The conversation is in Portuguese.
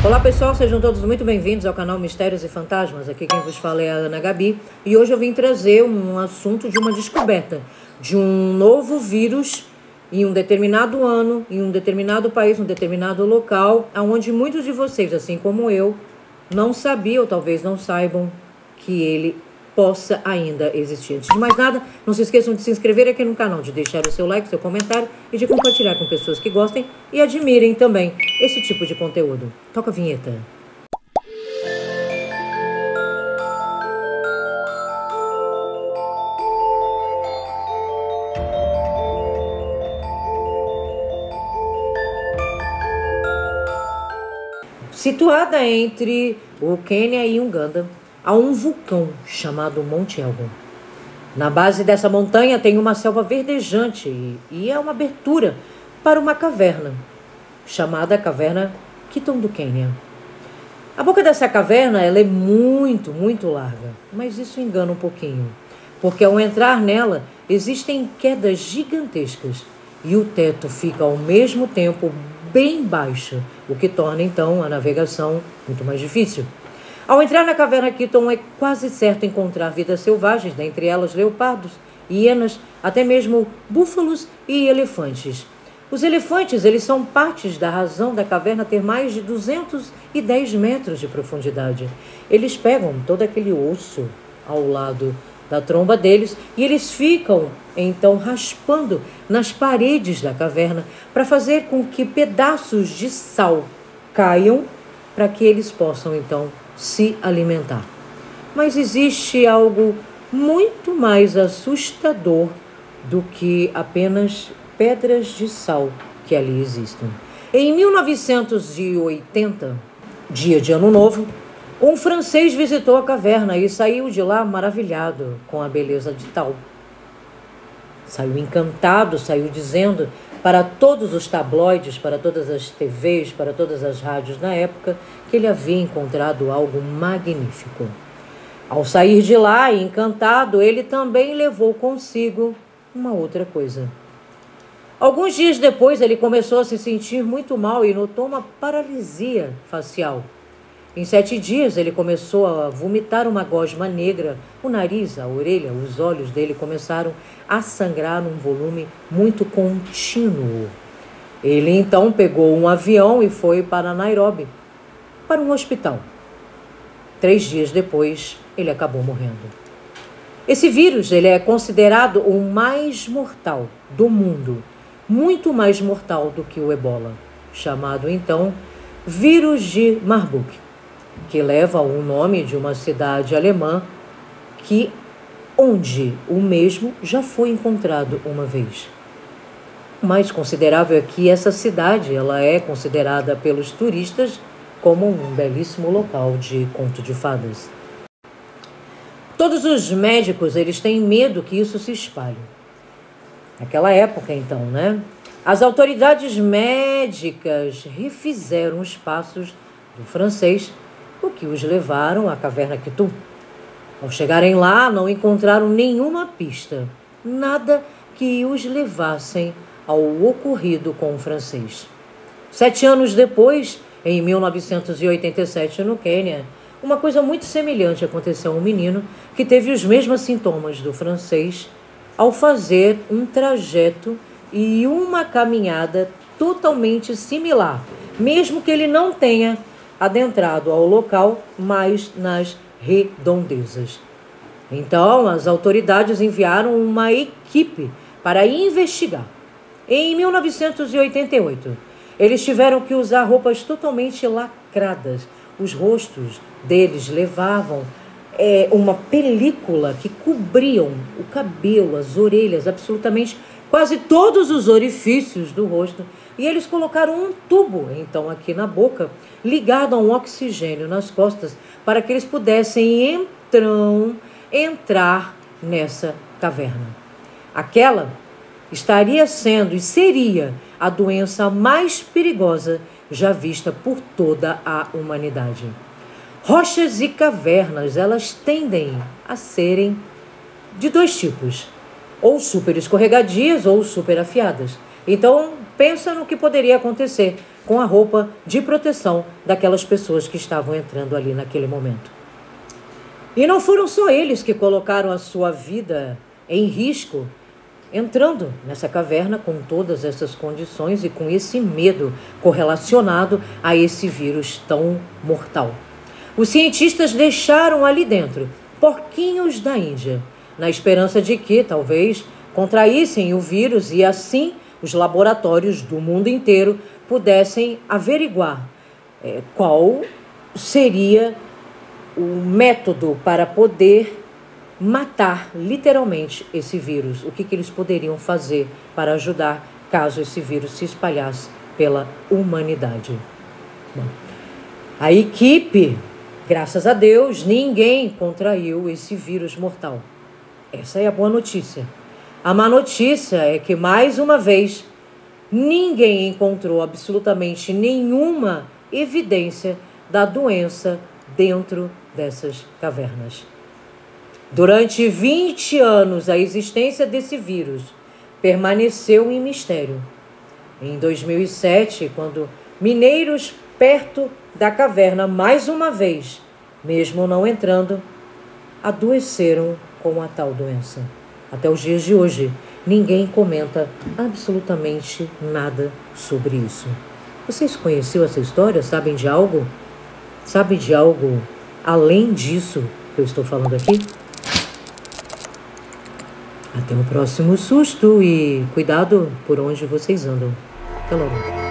Olá pessoal, sejam todos muito bem-vindos ao canal Mistérios e Fantasmas. Aqui quem vos fala é a Ana Gabi e hoje eu vim trazer um assunto de uma descoberta de um novo vírus em um determinado ano, em um determinado país, um determinado local, onde muitos de vocês, assim como eu, não sabiam ou talvez não saibam que ele possa ainda existir. Antes de mais nada, não se esqueçam de se inscrever aqui no canal, de deixar o seu like, seu comentário e de compartilhar com pessoas que gostem e admirem também esse tipo de conteúdo. Toca a vinheta. Situada entre o Quênia e Uganda, há um vulcão chamado Monte Elgon. Na base dessa montanha tem uma selva verdejante e é uma abertura para uma caverna, chamada Caverna Kiton do Quênia. A boca dessa caverna ela é muito larga, mas isso engana um pouquinho, porque ao entrar nela existem quedas gigantescas e o teto fica ao mesmo tempo bem baixo, o que torna então a navegação muito mais difícil. Ao entrar na caverna Kiton é quase certo encontrar vidas selvagens, dentre elas leopardos, hienas, até mesmo búfalos e elefantes. Os elefantes eles são partes da razão da caverna ter mais de 210 metros de profundidade. Eles pegam todo aquele osso ao lado da tromba deles e eles ficam então raspando nas paredes da caverna para fazer com que pedaços de sal caiam para que eles possam então se alimentar. Mas existe algo muito mais assustador do que apenas pedras de sal que ali existem. Em 1980, dia de Ano Novo, um francês visitou a caverna e saiu de lá maravilhado com a beleza de tal. Saiu encantado, saiu dizendo para todos os tabloides, para todas as TVs, para todas as rádios na época, que ele havia encontrado algo magnífico. Ao sair de lá, encantado, ele também levou consigo uma outra coisa. Alguns dias depois, ele começou a se sentir muito mal e notou uma paralisia facial. Em 7 dias, ele começou a vomitar uma gosma negra. O nariz, a orelha, os olhos dele começaram a sangrar num volume muito contínuo. Ele então pegou um avião e foi para Nairobi, para um hospital. 3 dias depois, ele acabou morrendo. Esse vírus ele é considerado o mais mortal do mundo, muito mais mortal do que o Ebola, chamado então vírus de Marburg, que leva o nome de uma cidade alemã onde o mesmo já foi encontrado uma vez. O mais considerável é que essa cidade ela é considerada pelos turistas como um belíssimo local de conto de fadas. Todos os médicos eles têm medo que isso se espalhe. Naquela época, então, as autoridades médicas refizeram os passos do francês, o que os levaram à caverna Kiton. Ao chegarem lá, não encontraram nenhuma pista, nada que os levassem ao ocorrido com o francês. 7 anos depois, em 1987, no Quênia, uma coisa muito semelhante aconteceu a um menino que teve os mesmos sintomas do francês ao fazer um trajeto e uma caminhada totalmente similar, mesmo que ele não tenha adentrado ao local, mas nas redondezas. Então, as autoridades enviaram uma equipe para investigar. Em 1988, eles tiveram que usar roupas totalmente lacradas. Os rostos deles levavam uma película que cobriam o cabelo, as orelhas, absolutamente quase todos os orifícios do rosto. E eles colocaram um tubo, então, aqui na boca, ligado a um oxigênio nas costas, para que eles pudessem entrar nessa caverna. Aquela estaria sendo e seria a doença mais perigosa já vista por toda a humanidade. Rochas e cavernas, elas tendem a serem de 2 tipos, ou super escorregadias ou super afiadas. Então, pensa no que poderia acontecer com a roupa de proteção daquelas pessoas que estavam entrando ali naquele momento. E não foram só eles que colocaram a sua vida em risco, entrando nessa caverna com todas essas condições e com esse medo correlacionado a esse vírus tão mortal. Os cientistas deixaram ali dentro porquinhos da Índia, na esperança de que, talvez, contraíssem o vírus e assim os laboratórios do mundo inteiro pudessem averiguar qual seria o método para poder matar literalmente esse vírus, o que eles poderiam fazer para ajudar caso esse vírus se espalhasse pela humanidade. Bom, a equipe, graças a Deus, ninguém contraiu esse vírus mortal. Essa é a boa notícia. A má notícia é que, mais uma vez, ninguém encontrou absolutamente nenhuma evidência da doença dentro dessas cavernas. Durante 20 anos, a existência desse vírus permaneceu em mistério. Em 2007, quando mineiros perto da caverna, mais uma vez, mesmo não entrando, adoeceram com a tal doença. Até os dias de hoje, ninguém comenta absolutamente nada sobre isso. Vocês conheciam essa história? Sabem de algo? Sabem de algo além disso que eu estou falando aqui? Até o próximo susto e cuidado por onde vocês andam. Até logo.